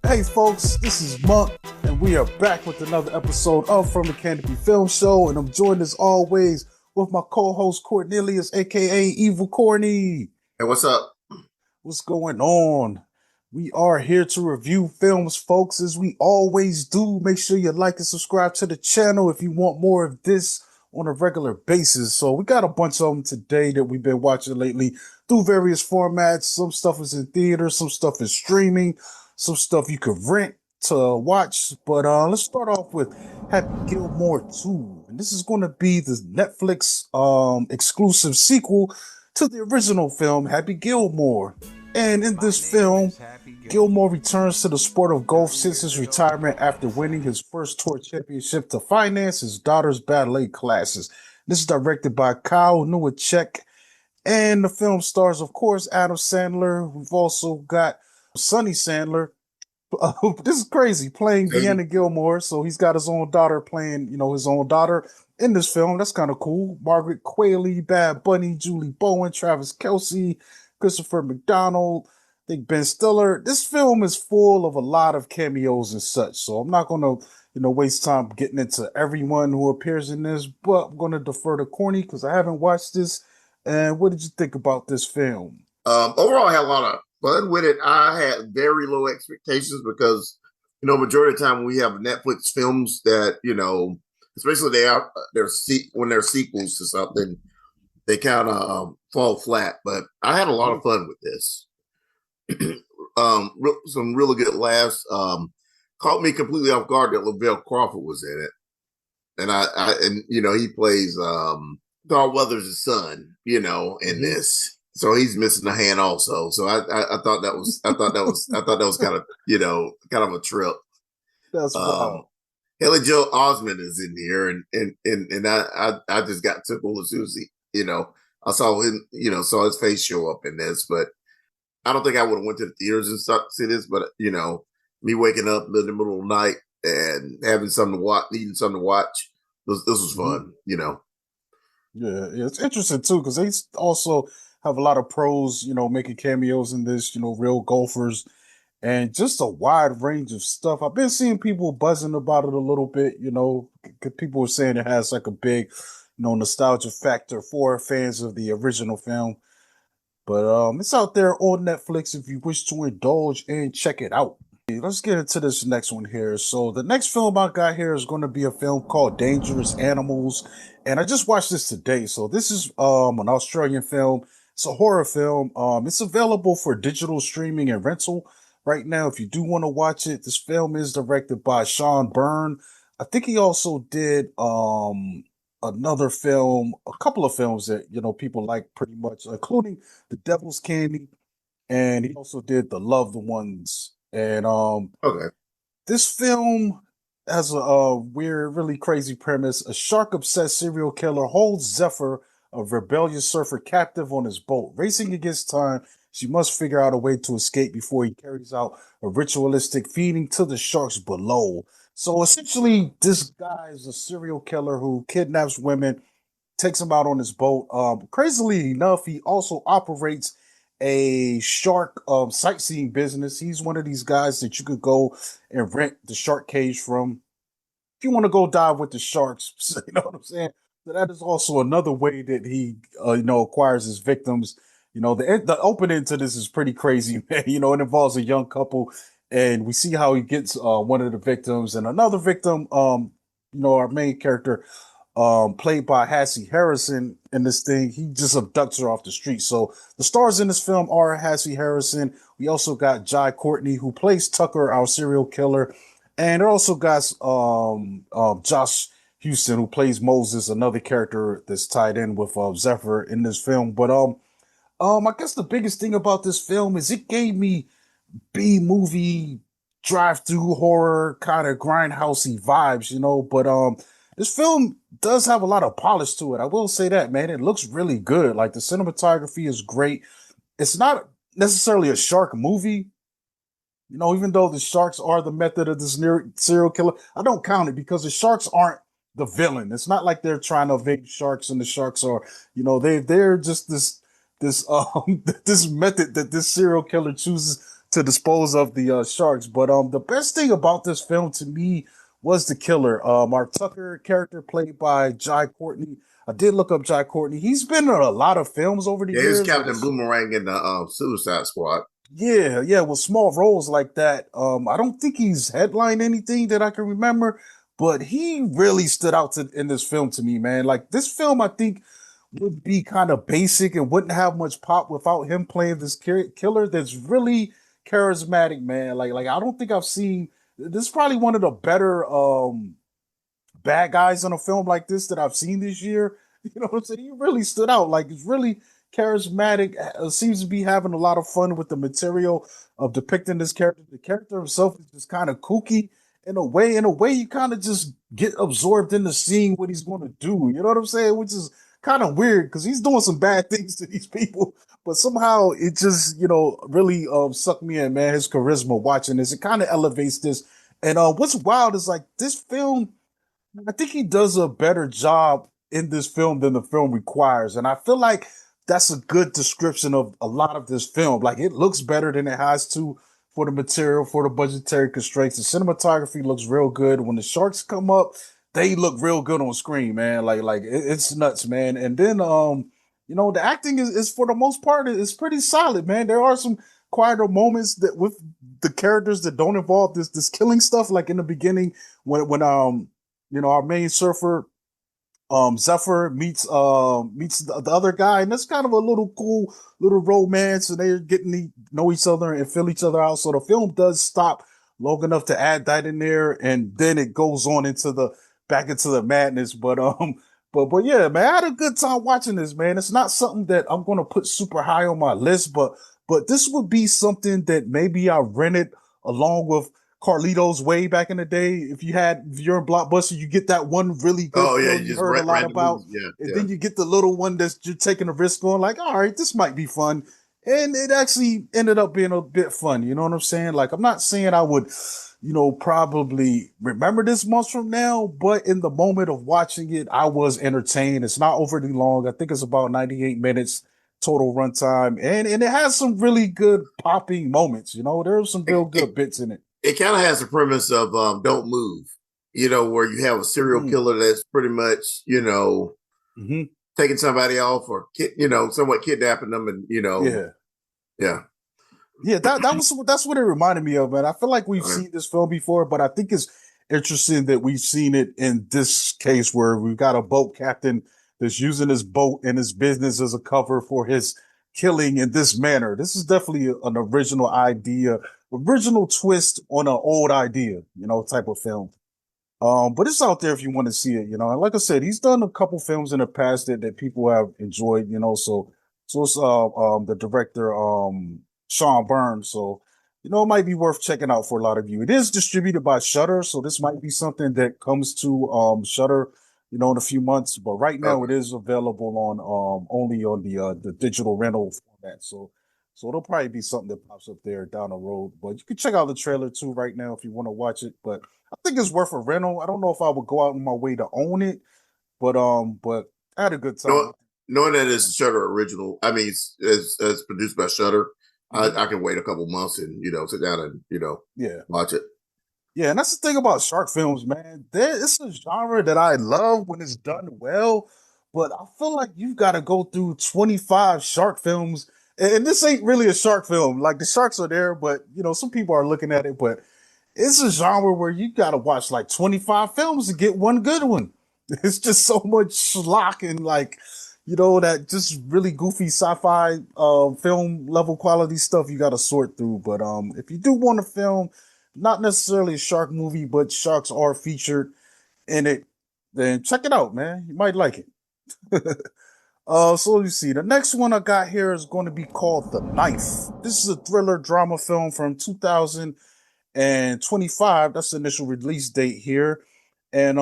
Hey folks, this is Monk, and we are back with another episode of From the Canopy Film Show, and I'm joined as always with my co-host Cornelius, aka Evil Corny. Hey, what's up? What's going on? We are here to review films, folks, as we always do. Make sure you like and subscribe to the channel if you want more of this on a regular basis. So we got a bunch of them today that we've been watching lately through various formats. Some stuff is in theater, some stuff is streaming, some stuff you could rent to watch. But let's start off with Happy Gilmore 2. And this is going to be the Netflix exclusive sequel to the original film, Happy Gilmore. And in this film, Gilmore returns to the sport of golf since his retirement after winning his first tour championship to finance his daughter's ballet classes. This is directed by Kyle Newacek, and the film stars, of course, Adam Sandler. We've also got Sonny Sandler. This is crazy, playing Hey, Deanna Gilmore. So he's got his own daughter playing, his own daughter in this film. That's kind of cool. Margaret Qualley, Bad Bunny, Julie Bowen, Travis Kelce, Christopher McDonald, I think Ben Stiller. This film is full of a lot of cameos and such. So I'm not gonna, waste time getting into everyone who appears in this, but I'm gonna defer to Corny because I haven't watched this. And what did you think about this film? overall, I had a lot of fun with it. I had very low expectations because, majority of the time when we have Netflix films that, especially when they're sequels to something, they kind of fall flat. But I had a lot of fun with this. Some really good laughs. Caught me completely off guard that Lavelle Crawford was in it, and he plays Carl Weathers' son, in Mhm. this. So he's missing a hand also. So I thought that was kind of kind of a trip. That's Um, wild. Haley Joel Osment is in here, and I just got tickled as soon as I saw him, saw his face show up in this. But I don't think I would have went to the theaters and see this. But me waking up in the middle of the night and having something to watch, needing something to watch, this was Mhm. fun. Yeah, it's interesting too because they also have a lot of pros, making cameos in this, real golfers and just a wide range of stuff. I've been seeing people buzzing about it a little bit, 'cause people were saying it has like a big, nostalgia factor for fans of the original film. But it's out there on Netflix if you wish to indulge and check it out. Let's get into this next one here. So the next film I got here is going to be a film called Dangerous Animals, and I just watched this today. So this is an Australian film. It's a horror film. It's available for digital streaming and rental right now. If you do want to watch it, this film is directed by Sean Byrne. I think he also did another film, a couple of films that people like pretty much, including The Devil's Candy, and he also did The Loved Ones. And Okay. this film has a weird, really crazy premise. A shark obsessed serial killer holds Zephyr, a rebellious surfer, captive on his boat. Racing against time, she must figure out a way to escape before he carries out a ritualistic feeding to the sharks below. So essentially, this guy is a serial killer who kidnaps women, takes him out on his boat. Crazily enough, he also operates a shark sightseeing business. He's one of these guys that you could go and rent the shark cage from if you want to go dive with the sharks. You know what I'm saying? So that is also another way that he, acquires his victims. The opening to this is pretty crazy, man. It involves a young couple, and we see how he gets one of the victims and another victim. Our main character played by Hassie Harrison in this thing. He just abducts her off the street. So the stars in this film are Hassie Harrison. We also got Jai Courtney, who plays Tucker, our serial killer. And it also got Josh Houston, who plays Moses, another character that's tied in with Zephyr in this film. But I guess the biggest thing about this film is it gave me B movie drive-through horror kind of grindhousey vibes, But this film does have a lot of polish to it. I will say that, man. It looks really good. Like the cinematography is great. It's not necessarily a shark movie, even though the sharks are the method of this serial killer. I don't count it because the sharks aren't the villain. It's not like they're trying to evade sharks and the sharks are, they're just this this method that this serial killer chooses to dispose of the sharks. But the best thing about this film to me was the killer. Our Tucker character played by Jai Courtney. I did look up Jai Courtney. He's been in a lot of films over the Yeah, he's years with Captain Boomerang in the Suicide Squad. yeah, with small roles like that. I don't think he's headlined anything that I can remember, but he really stood out in this film to me, man. Like this film, I think would be kind of basic and wouldn't have much pop without him playing this killer that's really charismatic, man. Like I don't think I've seen this is probably one of the better bad guys in a film like this that I've seen this year. You know what I'm saying? He really stood out. Like he's really charismatic. Seems to be having a lot of fun with the material of depicting this character. The character himself is just kind of kooky in a way. In a way, you kind of just get absorbed in the scene what he's going to do. You know what I'm saying? Which is kind of weird because he's doing some bad things to these people, but somehow it just really sucked me in, man. His charisma watching this, it kind of elevates this. And what's wild is like this film I think he does a better job in this film than the film requires. And I feel like that's a good description of a lot of this film. Like it looks better than it has to for the material, for the budgetary constraints. The cinematography looks real good. When the sharks come up, they look real good on screen, man. It's nuts, man. And then the acting is for the most part is pretty solid, man. There are some quieter moments that with the characters that don't involve this killing stuff, like in the beginning when our main surfer, Zephyr meets the other guy, and that's kind of a little cool little romance, and they're getting to know each other and fill each other out. So the film does stop long enough to add that in there, and then it goes on into the back into the madness. But yeah, man, I had a good time watching this, man. It's not something that I'm gonna put super high on my list, but this would be something that maybe I rented along with Carlito's way back in the day. If you're in Blockbuster, you get that one really good Oh yeah, film you you just heard a lot rent the about, movies. Yeah, and yeah. then you get the little one that's you're taking a risk on, like, all right, this might be fun. And it actually ended up being a bit fun. You know what I'm saying? Like, I'm not saying I would, probably remember this months from now, but in the moment of watching it, I was entertained. It's not overly long. I think it's about 98 minutes total runtime, and it has some really good popping moments. There's some real It, it, good bits in it. it kind of has the premise of Don't Move, where you have a serial Mm, killer that's pretty much, hmm taking somebody off or, somewhat kidnapping them and, Yeah. yeah. Yeah, that's what it reminded me of, man. I feel like we've Okay. seen this film before, but I think it's interesting that we've seen it in this case where we've got a boat captain that's using his boat and his business as a cover for his killing in this manner. This is definitely an original idea, original twist on an old idea, type of film. But it's out there if you want to see it, And like I said, he's done a couple films in the past that people have enjoyed, So it's the director Sean Burns. So it might be worth checking out for a lot of you. It is distributed by Shutter, so this might be something that comes to Shutter, in a few months. But right now, Okay. it is available on only on the digital rental format. So it'll probably be something that pops up there down the road. But you can check out the trailer too right now if you want to watch it. But I think it's worth a rental. I don't know if I would go out of my way to own it, but I had a good time Know, with knowing that it's a Shutter original, I mean, it's produced by Shutter, it. Mhm. I can wait a couple months and, sit down and, Yeah. watch it. Yeah, and that's the thing about shark films, man. It's a genre that I love when it's done well, but I feel like you've got to go through 25 shark films. And this ain't really a shark film. Like the sharks are there, but some people are looking at it, but it's a genre where you got to watch like 25 films to get one good one. It's just so much schlock and like, that just really goofy sci-fi film level quality stuff you got to sort through. But if you do want a film, not necessarily a shark movie, but sharks are featured in it, then check it out, man. You might like it. So you see, the next one I got here is going to be called The Knife. This is a thriller drama film from 2025. That's the initial release date here. And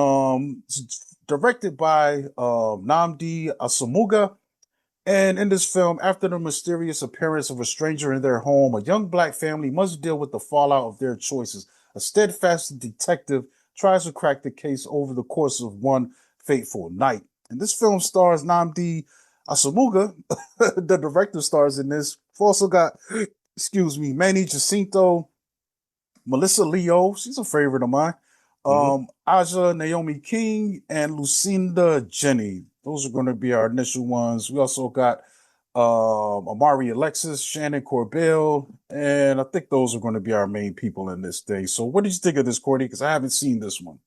it's directed by Namdi Asamuga. And in this film, after the mysterious appearance of a stranger in their home, a young black family must deal with the fallout of their choices. A steadfast detective tries to crack the case over the course of one fateful night. And this film stars Namdi Asamuga. The director stars in this. We've also got excuse me, Manny Jacinto, Melissa Leo, she's a favorite of mine. Hmm. Aja Naomi King and Lucinda Jenny. Those are going to be our initial ones. We also got Amari Alexis, Shannon Corbell, and I think those are going to be our main people in this day. So, what did you think of this, Courtney? Because I haven't seen this one.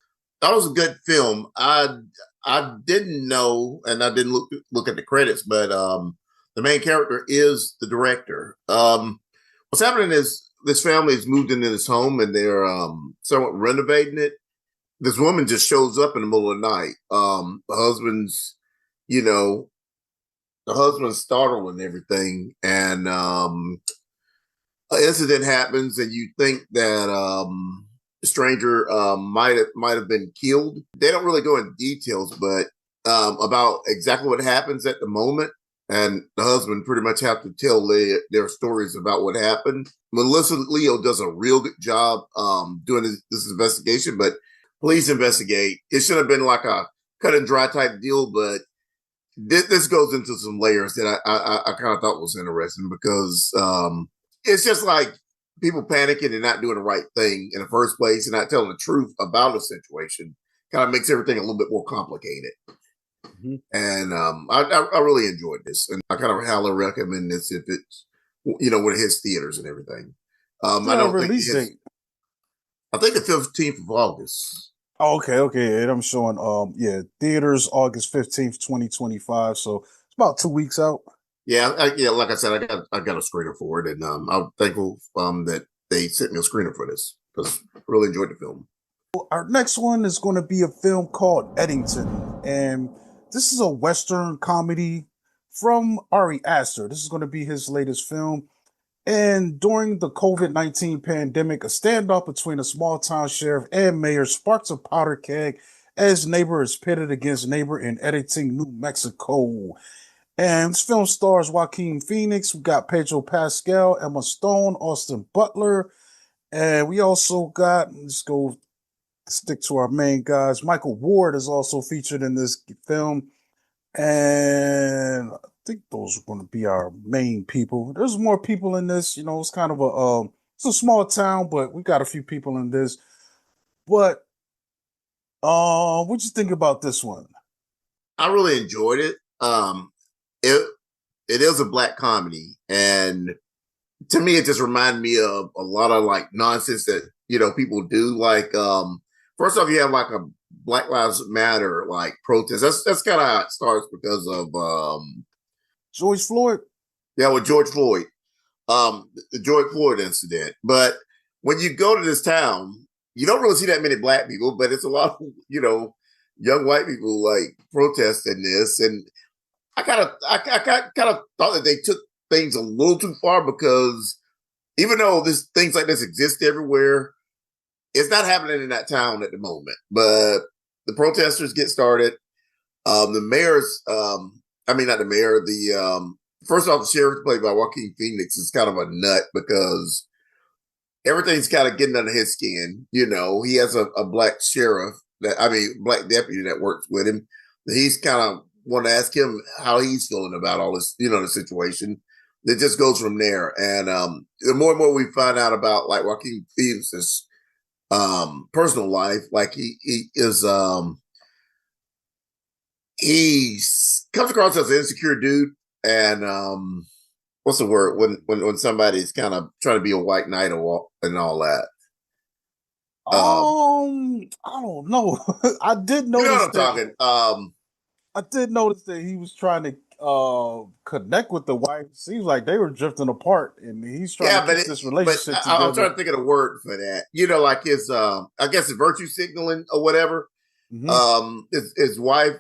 That was a good film. I didn't know, and I didn't look at the credits, but the main character is the director. What's happening is this family has moved into this home and they're somewhat renovating it. This woman just shows up in the middle of the night. You know, the husband's startled and everything, and an incident happens, and you think that the stranger might have been killed. They don't really go into details, but about exactly what happens at the moment. And the husband pretty much have to tell their stories about what happened. Melissa Leo does a real good job doing this investigation, but police investigate. It should have been like a cut and dry type deal, but this goes into some layers that I kind of thought was interesting because it's just like people panicking and not doing the right thing in the first place and not telling the truth about the situation kind of makes everything a little bit more complicated. Mhm. And I really enjoyed this, and I kind of highly recommend this if it's when it hits theaters and everything. What's I the don't think it release hits. date? I think the 15th of August. Oh, okay, okay. And I'm showing yeah, theaters August 15th, 2025. So it's about 2 weeks out. Yeah, yeah. Like I said, I got a screener for it, and I'm thankful that they sent me a screener for this because I really enjoyed the film. Our next one is going to be a film called Eddington, and this is a Western comedy from Ari Aster. This is going to be his latest film. And during the COVID-19 pandemic, a standoff between a small town sheriff and mayor sparks a powder keg as neighbor is pitted against neighbor in Eddington, New Mexico. And this film stars Joaquin Phoenix. We got Pedro Pascal, Emma Stone, Austin Butler, and we also got, let's go stick to our main guys. Michael Ward is also featured in this film. And I think those are going to be our main people. There's more people in this. It's kind of it's a small town, but we got a few people in this. But what you think about this one? I really enjoyed it. It it is a black comedy, and to me, it just reminded me of a lot of like nonsense that people do. Like, first off, you have like a Black Lives Matter like protest. That's kind of how it starts because of George Floyd? yeah, with George Floyd, the George Floyd incident. But when you go to this town, you don't really see that many black people, but it's a lot of young white people like protesting this, and I kind of thought that they took things a little too far because even though this things like this exist everywhere, it's not happening in that town at the moment. But the protesters get started. The mayor's, I mean, not the mayor. The first off, the sheriff played by Joaquin Phoenix is kind of a nut because everything's kind of getting under his skin. He has a black sheriff black deputy that works with him. He's kind of want to ask him how he's feeling about all this, the situation. It just goes from there. And the more and more we find out about like Joaquin Phoenix's personal life, like he is he comes across as an insecure dude, and what's the word when somebody's kind of trying to be a white knight and all that. I don't know. I did You know what notice I'm that talking. he was trying to connect with the wife. Seems like they were drifting apart, and he's trying to Yeah, keep this but relationship I'm together. trying to think of the word for that. Like his I guess his virtue signaling or whatever. Hmm. His wife,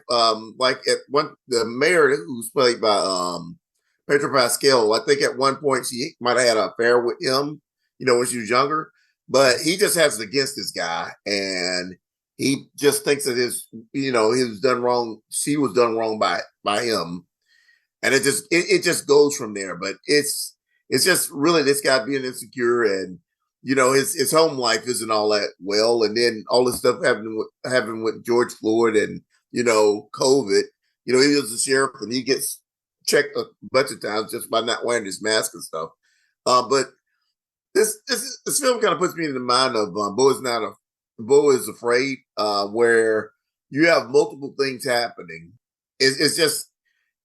like at one the mayor who's played by Pedro Pascal, I think at one point she might have had an affair with him, when she was younger. But he just has it against this guy, and he just thinks that he was done wrong. She was done wrong by him, and it just goes from there. But it's just really this guy being insecure, and his home life isn't all that well, and then all this stuff happening with George Floyd and COVID. He was a sheriff, and he gets checked a bunch of times just by not wearing his mask and stuff. But this film kind of puts me in the mind of Bo is Afraid, where you have multiple things happening. It's just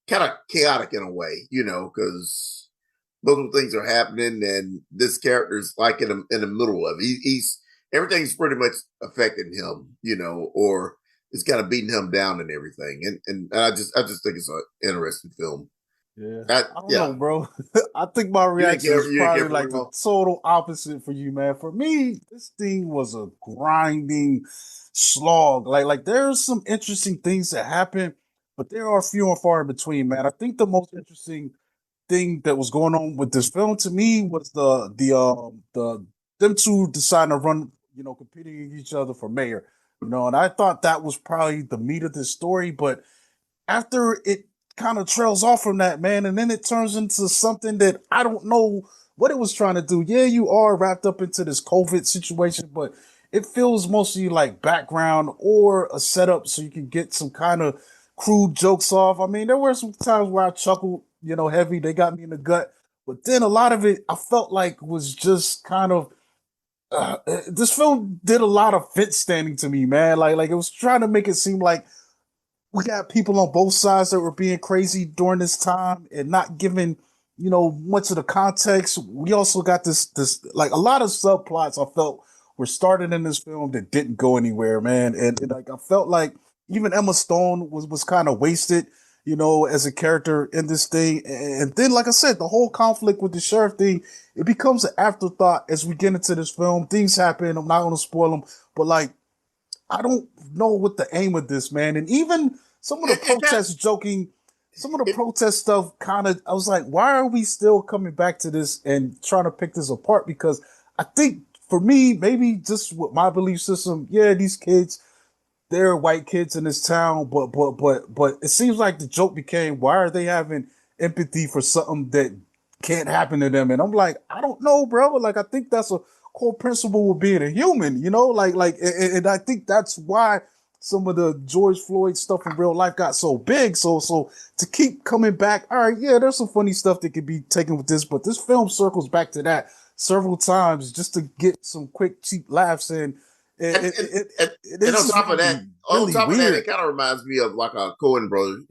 kind of chaotic in a way, because multiple things are happening, and this character is like in the middle of it. He's everything's pretty much affecting him, or it's kind of beating him down and everything. And I just think it's an interesting film. Yeah. I, I don't know, yeah, bro. I think my you didn't reaction care. is You didn't care probably for it like at the all. total opposite for you, man. For me, this thing was a grinding slog. Like there's some interesting things that happen, but there are few and far in between, man. I think the most interesting thing that was going on with this film to me was the them two deciding to run, competing against each other for mayor. And I thought that was probably the meat of this story, but after it kind of trails off from that, man, and then it turns into something that I don't know what it was trying to do. Yeah, you are wrapped up into this COVID situation, but it feels mostly like background or a setup so you can get some kind of crude jokes off. I mean, there were some times where I chuckled, heavy. They got me in the gut. But then a lot of it I felt like was just kind of this film did a lot of fence standing to me, man. Like it was trying to make it seem like we got people on both sides that were being crazy during this time and not giving much of the context. We also got this like a lot of subplots I felt were started in this film that didn't go anywhere, man. And like I felt like even Emma Stone was kind of wasted, as a character in this thing. And then, like I said, the whole conflict with the sheriff thing, it becomes an afterthought as we get into this film. Things happen. I'm not going to spoil them, but like I don't know what the aim of this, man. And even some of the It got protest joking, some of the it. protest stuff kind of, I was like, why are we still coming back to this and trying to pick this apart? Because I think for me, maybe just with my belief system, yeah, these kids, they're white kids in this town, but it seems like the joke became, why are they having empathy for something that can't happen to them? And I'm like, I don't know, bro. Like I think that's a core principle of being a human, and I think that's why some of the George Floyd stuff in real life got so big. So to keep coming back, all right, yeah, there's some funny stuff that could be taken with this, but this film circles back to that several times just to get some quick cheap laughs in. and, It, and, it, and, it and is on just top of that, really, really it weird. kind of reminds me of like a Coen Brothers,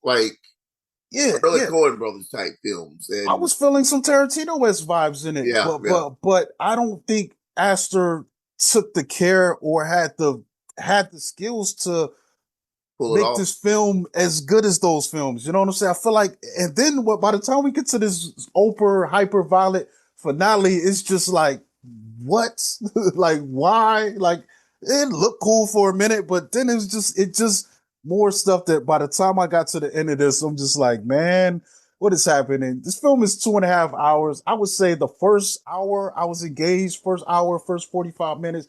like Yeah, early yeah. Coen Brothers type films. I And was feeling some Tarantino-esque vibes in it, yeah, yeah, but I don't think Astor took the care or had the skills to pull it make off. this film as good as those films. You know what I'm saying? I feel like, and then by the time we get to this hyper violent finale, it's just like, what? Like, why? Like, it looked cool for a minute, but then it just more stuff that by the time I got to the end of this, I'm just like, man, what is happening? This film is 2.5 hours. I would say the first hour I was engaged, first hour, first 45 minutes.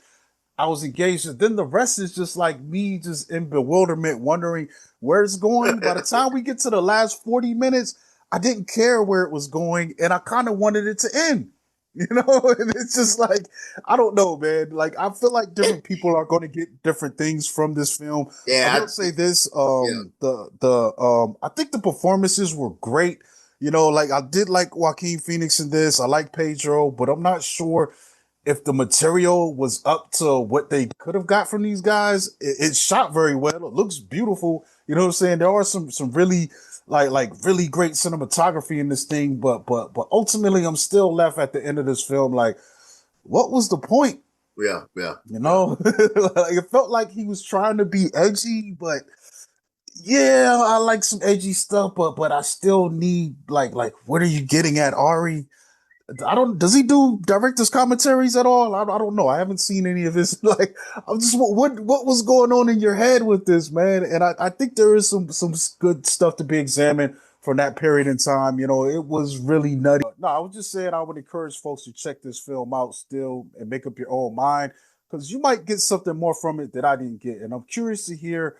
I was engaged. And then the rest is just like me just in bewilderment, wondering where it's going. By the time we get to the last 40 minutes, I didn't care where it was going and I kind of wanted it to end. And it's just like, I don't know, man. Like, I feel like different people are going to get different things from this film. I Yeah, will say this, yeah. I think the performances were great. Like I did like Joaquin Phoenix in this. I like Pedro, but I'm not sure if the material was up to what they could have got from these guys. It's shot very well. It looks beautiful. You know what I'm saying? There are some really like really great cinematography in this thing, but ultimately I'm still left at the end of this film like, what was the point? Yeah, yeah, You yeah. know? Like, it felt like he was trying to be edgy, but yeah, I like some edgy stuff, but I still need like what are you getting at, Ari? I don't. Does he do director's commentaries at all? I don't know. I haven't seen any of his. Like, I'm just what was going on in your head with this, man? And I think there is some good stuff to be examined from that period in time. It was really nutty. No, I was just saying I would encourage folks to check this film out still and make up your own mind because you might get something more from it that I didn't get. And I'm curious to hear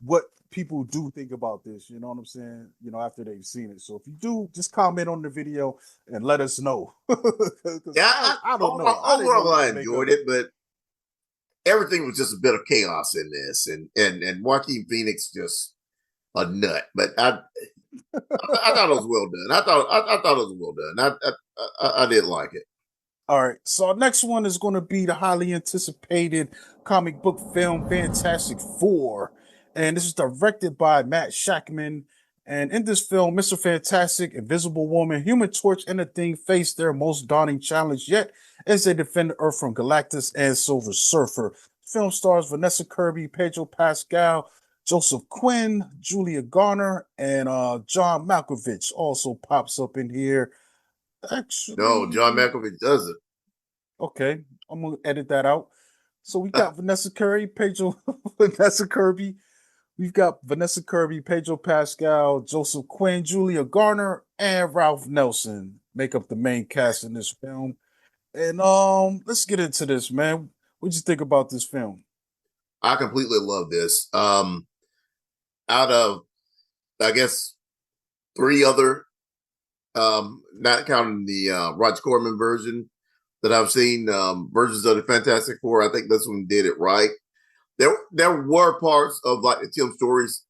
what people do think about this. You know what I'm saying? After they've seen it. So if you do, just comment on the video and let us know. Because Yeah, I don't know. I didn't know overall, what I to make of enjoyed it. it, but everything was just a bit of chaos in this, and Joaquin Phoenix just a nut. But I thought it was well done. I thought it was well done. I did like it. All right, so our next one is going to be the highly anticipated comic book film Fantastic Four. And this is directed by Matt Shackman. And in this film, Mr. Fantastic, Invisible Woman, Human Torch, and the Thing face their most daunting challenge yet as they defend Earth from Galactus and Silver Surfer. The film stars Vanessa Kirby, Pedro Pascal, Joseph Quinn, Julia Garner, and John Malkovich also pops up in here. No, Actually, John Malkovich doesn't. okay, I'm gonna edit that out. So we got Vanessa Kirby, Pedro, Vanessa Kirby. We've got Vanessa Kirby, Pedro Pascal, Joseph Quinn, Julia Garner, and Ralph Nelson make up the main cast in this film. And let's get into this, man. What'd you think about this film? I completely love this. Out of I guess three other, not counting the Roger Corman version that I've seen, versions of the Fantastic Four, I think this one did it right. There were parts of like the Tim Stories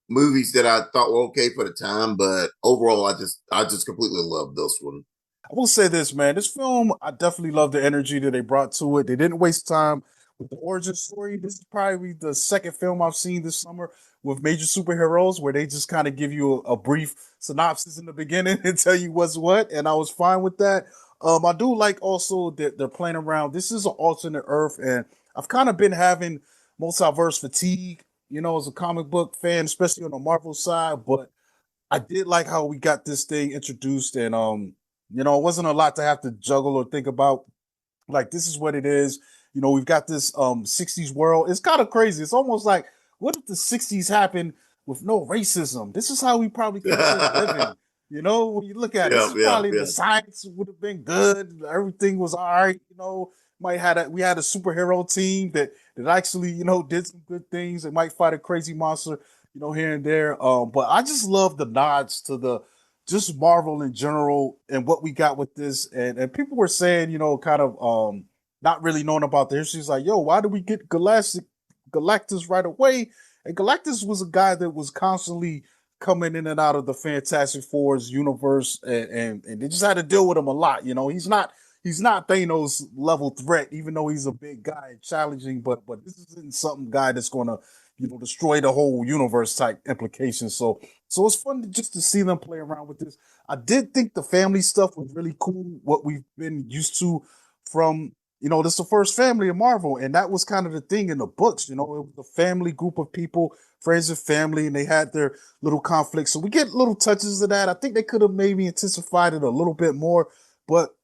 movies that I thought were okay for the time, but overall, I just completely love this one. I will say this, man. This film, I definitely love the energy that they brought to it. They didn't waste time with the origin story. This is probably the second film I've seen this summer with major superheroes where they just kind of give you a brief synopsis in the beginning and tell you what's what. And I was fine with that. I do like also that they're playing around. This is an alternate Earth, and I've kind of been having multiverse fatigue, as a comic book fan, especially on the Marvel side. But I did like how we got this thing introduced, and it wasn't a lot to have to juggle or think about. Like, this is what it is. We've got this 60s world. It's kind of crazy. It's almost like, what if the 60s happened with no racism? This is how we probably could have been living. When you look at it, this Yeah, is yeah, probably the yeah. science would have been good. Everything was all right. We had a superhero team that actually, did some good things. They might fight a crazy monster, here and there. But I just love the nods to the just Marvel in general and what we got with this. And people were saying, kind of not really knowing about the history. It's like, yo, why did we get Galactus right away? And Galactus was a guy that was constantly coming in and out of the Fantastic Four's universe, and they just had to deal with him a lot. He's not Thanos level threat, even though he's a big guy and challenging. But this isn't something guy that's gonna destroy the whole universe type implications. So it's fun just to see them play around with this. I did think the family stuff was really cool. What we've been used to from this is the first family of Marvel, and that was kind of the thing in the books. It was a family group of people, friends and family, and they had their little conflicts. So we get little touches of that. I think they could have maybe intensified it a little bit more, but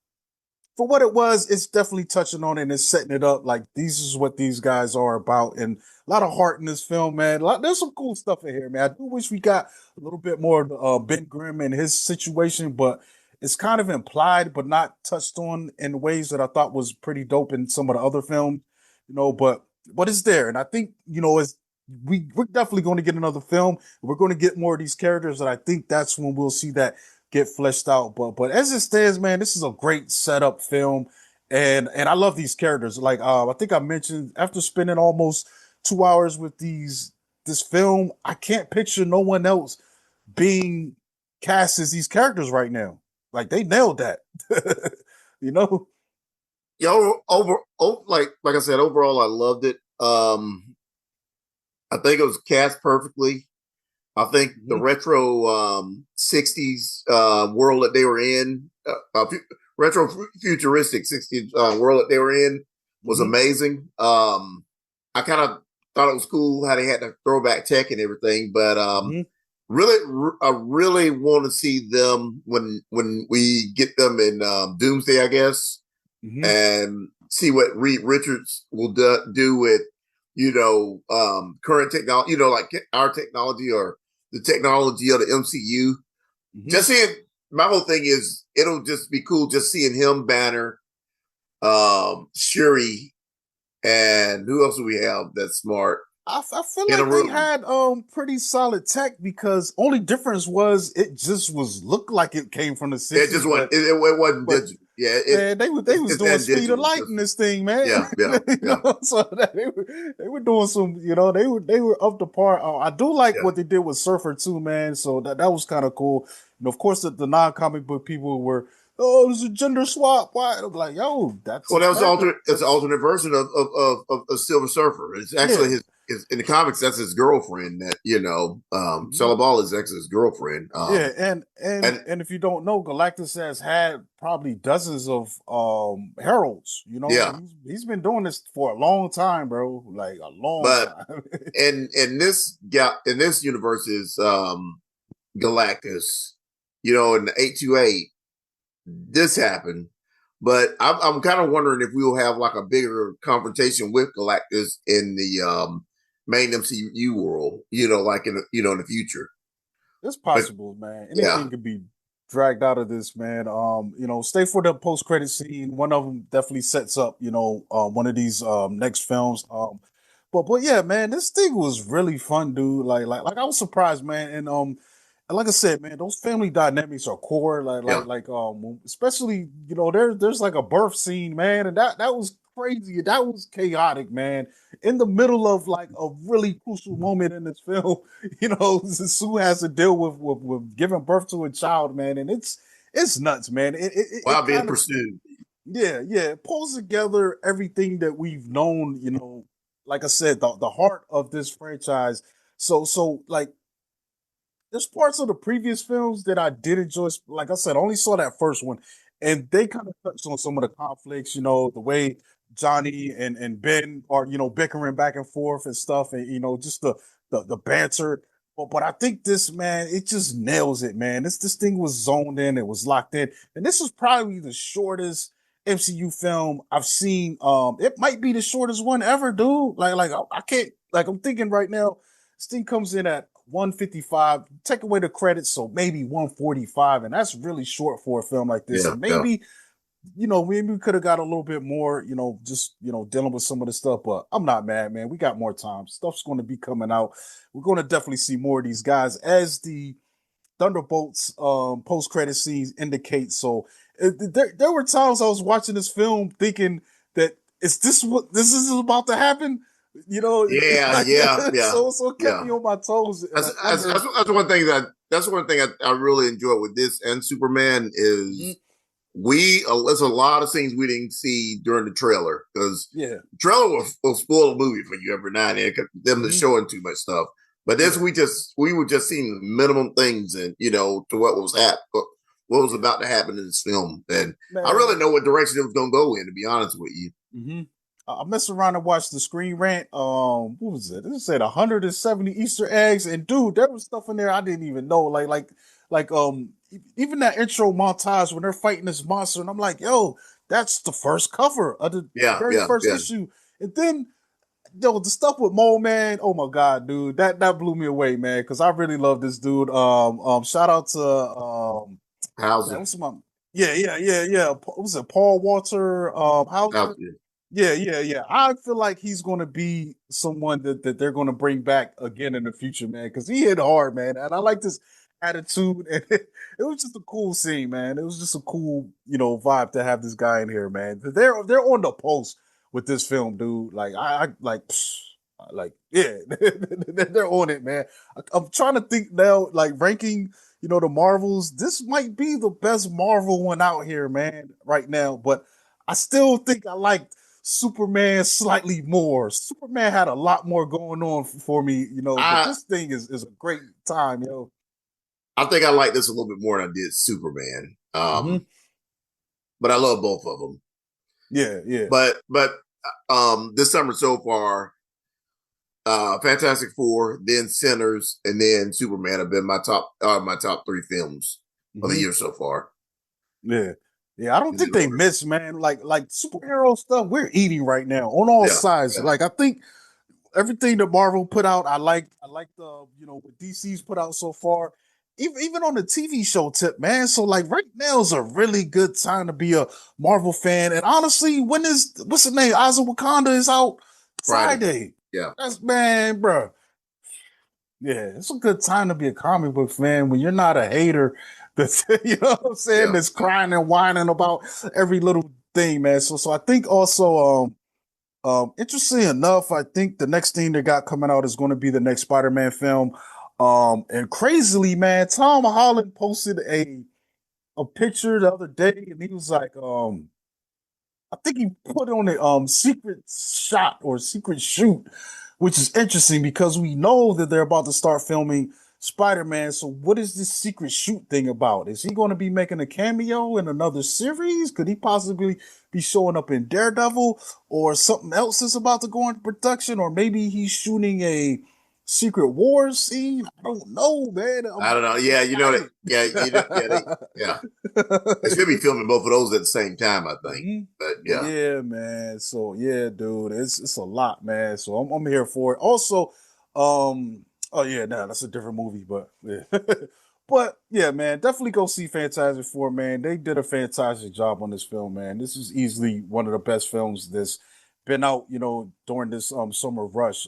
for what it was, it's definitely touching on it and it's setting it up like these is what these guys are about. And a lot of heart in this film, man. There's some cool stuff in here, man. I do wish we got a little bit more Ben Grimm and his situation, but it's kind of implied, but not touched on in ways that I thought was pretty dope in some of the other films, but it's there. And I think, we're definitely going to get another film. We're going to get more of these characters, and I think that's when we'll see that get fleshed out. But as it stands, man, this is a great setup film, and I love these characters. Like I think I mentioned, after spending almost 2 hours with this film, I can't picture no one else being cast as these characters right now. Like they nailed that, you know. Like I said, overall, I loved it. I think it was cast perfectly. I think the Mhm, retro 60s world that they were in, retro futuristic 60s world that they were in was mhm, amazing. I kind of thought it was cool how they had the throwback tech and everything, but mhm, I really want to see them when we get them in Doomsday, I guess, mhm, and see what Reed Richards will do with current technology, like our technology or the technology of the MCU. mhm. Just seeing my whole thing is it'll just be cool just seeing him, Banner, Shuri, and who else do we have that's smart I feel in a like they room? had pretty solid tech because only difference was it just was looked like it came from the It 60s, just wasn't. It wasn't but digital. Yeah, man, they was it's doing that speed of digital light in system. this thing, man. Yeah, yeah, yeah, So that they were doing some, they were up to par. I do like yeah. what they did with Surfer too, man. So that was kind of cool. And of course, the non comic book people were oh, it was a gender swap. Why? I'm like, yo, that's Well, his that was character. alternate. It's an That's alternate version of Silver Surfer. It's actually yeah. his in the comics. That's his girlfriend. That Mhm. Celeball is his girlfriend. Yeah, and And and if you don't know, Galactus has had probably dozens of heralds. You know, yeah, he's been doing this for a long time, bro. Like a long but time. in this universe is Galactus. You know, in the 828, this happened. But I'm kind of wondering if we'll have like a bigger confrontation with Galactus in the main MCU world. You know, like in the future. It's But possible, man. yeah, Anything could be dragged out of this, man. Stay for the post credit scene. One of them definitely sets up, one of these next films. But yeah, man, this thing was really fun, dude. Like I was surprised, man. And like I said, man, those family dynamics are core. yeah. Especially there's like a birth scene, man, and that was crazy. That was chaotic, man. In the middle of like a really crucial moment in this film, Sue has to deal with giving birth to a child, man, and it's nuts, man. It While being kind of pursued. yeah, it pulls together everything that we've known, like I said, the heart of this franchise. So like there's parts of the previous films that I did enjoy. Like I said, I only saw that first one, and they kind of touched on some of the conflicts. The way Johnny and Ben are, bickering back and forth and stuff, and just the banter. But I think this, man, it just nails it, man. This thing was zoned in, it was locked in, and this is probably the shortest MCU film I've seen. It might be the shortest one ever, dude. I can't, like, I'm thinking right now. This thing comes in at 155. Take away the credits, so maybe 145, and that's really short for a film like this. Yeah, And yeah. maybe we could have got a little bit more, just dealing with some of the stuff. But I'm not mad, man. We got more time. Stuff's going to be coming out. We're going to definitely see more of these guys as the Thunderbolts post credit scenes indicate. So there were times I was watching this film thinking that is this what this is about to happen? Yeah, Like yeah, yeah, so it kept yeah. me on my toes, and I wonder. That's one thing I really enjoyed with this and Superman Mhm. is there's a lot of scenes we didn't see during the trailer because Yeah. the trailer will spoil a movie for you every now and then because them just Hmm. showing too much stuff. But this Yeah. we were just seeing minimum things and to what was about to happen in this film, and I Man. really know what direction it was going to go in. To be honest with you, Hmm. I messed around and watched the Screen Rant. What was it? It said 170 Easter eggs, and dude, there was stuff in there I didn't even know. Even that intro montage when they're fighting this monster, and I'm like, yo, that's the first cover of the yeah, very yeah, first yeah. issue. And then the stuff with Mole Man, oh my god, dude, that blew me away, man, because I really love this dude. Shout out to How's what's my yeah. What was it, Paul Walter Hauser? it? Yeah. I feel like he's going to be someone that they're going to bring back again in the future, man, because he hit hard, man. And I like this attitude. And it was just a cool scene, man. It was just a cool, vibe to have this guy in here, man. They're on the post with this film, dude. Like I like. Like yeah, they're on it, man. I'm trying to think now, like ranking, the Marvels. This might be the best Marvel one out here, man, right now. But I still think I liked Superman slightly more. Superman had a lot more going on for me, but I this thing is a great time, yo. I think I like this a little bit more than I did Superman. Hmm. But I love both of them. Yeah. But this summer so far, Fantastic Four, then Sinners, and then Superman have been my top three films of the Hmm. year so far. Yeah. Yeah, I don't In think that they order. miss, man. Like superhero stuff, we're eating right now on all Yeah, sides. yeah, Like I think everything that Marvel put out, I like the what DC's put out so far. Even on the TV show tip, man. So like right now is a really good time to be a Marvel fan. And honestly, what's the name? Eyes of Wakanda is out Friday. Friday. Yeah, That's man, bro. Yeah, it's a good time to be a comic book fan when you're not a hater that's what I'm saying, yeah. that's crying and whining about every little thing, man. So I think also interesting enough, I think the next thing they got coming out is going to be the next Spider-Man film. And crazily, man, Tom Holland posted a picture the other day, and he was like, I think he put on a secret shot or secret shoot, which is interesting because we know that they're about to start filming Spider-Man. So what is this secret shoot thing about? Is he going to be making a cameo in another series? Could he possibly be showing up in Daredevil, or something else is about to go into production, or maybe he's shooting a Secret Wars scene? I don't know, man. I don't know. I'm Yeah, you know that. excited. Yeah, yeah. They should be filming both of those at the same time, I think. Mhm. But yeah, Yeah, man. So yeah, dude, it's a lot, man. So I'm here for it. Also, oh yeah, nah, that's a different movie, but yeah. But yeah, man, definitely go see Fantastic Four, man. They did a fantastic job on this film, man. This is easily one of the best films that's been out, during this summer rush.